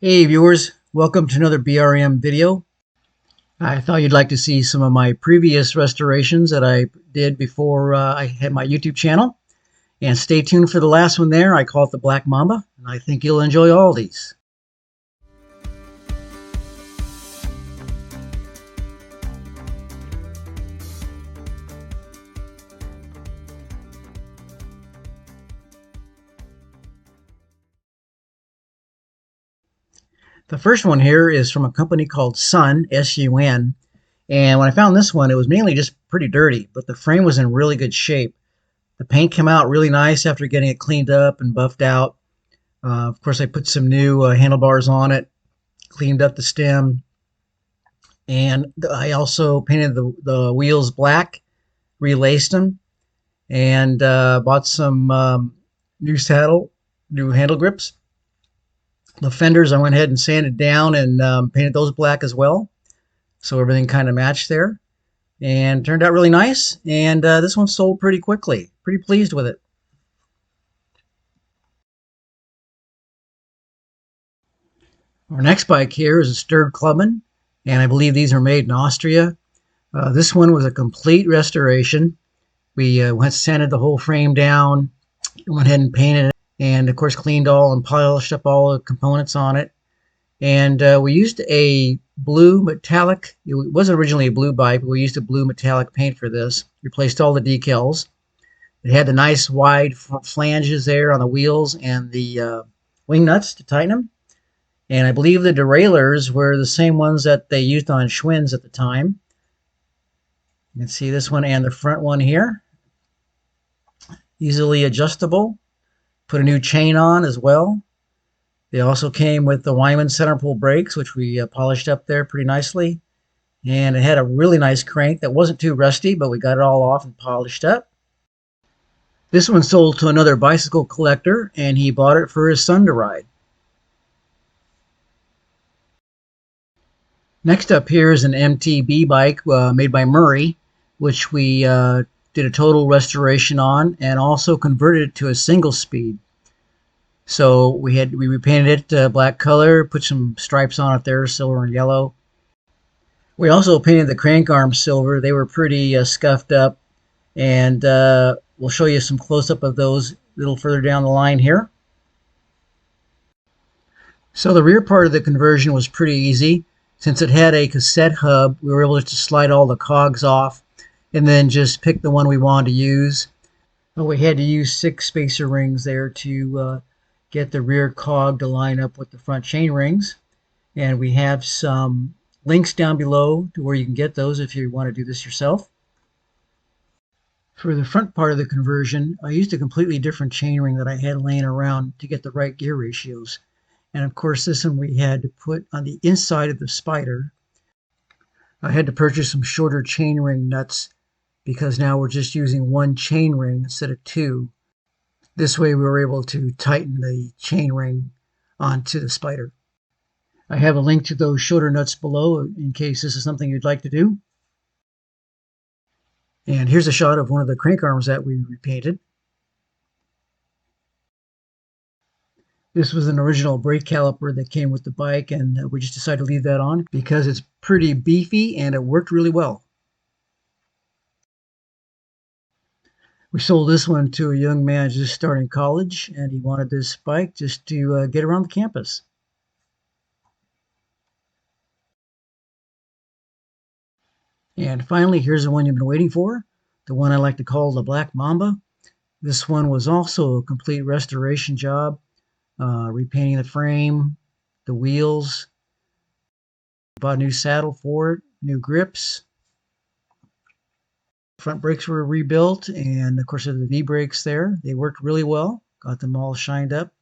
Hey viewers, welcome to another BRM video. I thought you'd like to see some of my previous restorations that I did before I had my YouTube channel. And stay tuned for the last one there. I call it the Black Mamba, and I think you'll enjoy all these. The first one here is from a company called Sun, S-U-N. And when I found this one, it was mainly just pretty dirty, but the frame was in really good shape. The paint came out really nice after getting it cleaned up and buffed out. Of course, I put some new handlebars on it, cleaned up the stem, and I also painted the wheels black, relaced them, and bought some new saddle, new handle grips. The fenders I went ahead and sanded down and painted those black as well, so everything kind of matched there, and turned out really nice. And this one sold pretty quickly. Pretty pleased with it. Our next bike here is a stirred clubman, and I believe these are made in Austria. This one was a complete restoration. We went sanded the whole frame down, went ahead and painted it, and of course cleaned all and polished up all the components on it. And we used a blue metallic, it wasn't originally a blue bike, but we used a blue metallic paint for this. Replaced all the decals. It had the nice wide flanges there on the wheels and the wing nuts to tighten them. And I believe the derailleurs were the same ones that they used on Schwinn's at the time. You can see this one and the front one here. Easily adjustable. Put a new chain on as well. They also came with the Wyman center pull brakes, which we polished up there pretty nicely. And it had a really nice crank that wasn't too rusty, but we got it all off and polished up. This one sold to another bicycle collector, and he bought it for his son to ride. Next up here is an MTB bike made by Murray, which we did a total restoration on and also converted it to a single speed. So we repainted it black color, put some stripes on it there, silver and yellow. We also painted the crank arms silver. They were pretty scuffed up, and we'll show you some close-up of those a little further down the line here. So the rear part of the conversion was pretty easy. Since it had a cassette hub, we were able to slide all the cogs off and then just pick the one we wanted to use. But we had to use 6 spacer rings there to get the rear cog to line up with the front chain rings. And we have some links down below to where you can get those if you want to do this yourself. For the front part of the conversion, I used a completely different chain ring that I had laying around to get the right gear ratios. And of course, this one we had to put on the inside of the spider. I had to purchase some shorter chain ring nuts because now we're just using 1 chain ring instead of 2. This way we were able to tighten the chain ring onto the spider. I have a link to those shorter nuts below in case this is something you'd like to do. And here's a shot of one of the crank arms that we repainted. This was an original brake caliper that came with the bike, and we just decided to leave that on because it's pretty beefy and it worked really well. We sold this one to a young man just starting college, and he wanted this bike just to get around the campus. And finally, here's the one you've been waiting for, the one I like to call the Black Mamba. This one was also a complete restoration job. Repainting the frame, the wheels, bought a new saddle for it, new grips. Front brakes were rebuilt, and of course the V brakes there. They worked really well, got them all shined up.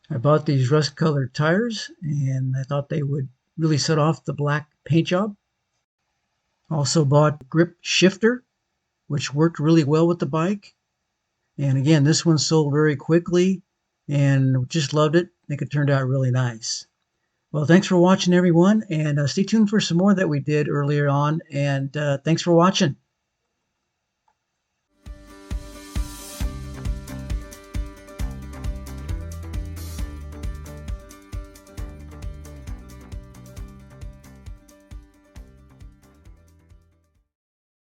I bought these rust-colored tires, and I thought they would really set off the black paint job. Also bought grip shifter, which worked really well with the bike. And again, this one sold very quickly and just loved it. I think it turned out really nice. Well, thanks for watching, everyone, and stay tuned for some more that we did earlier on. And thanks for watching.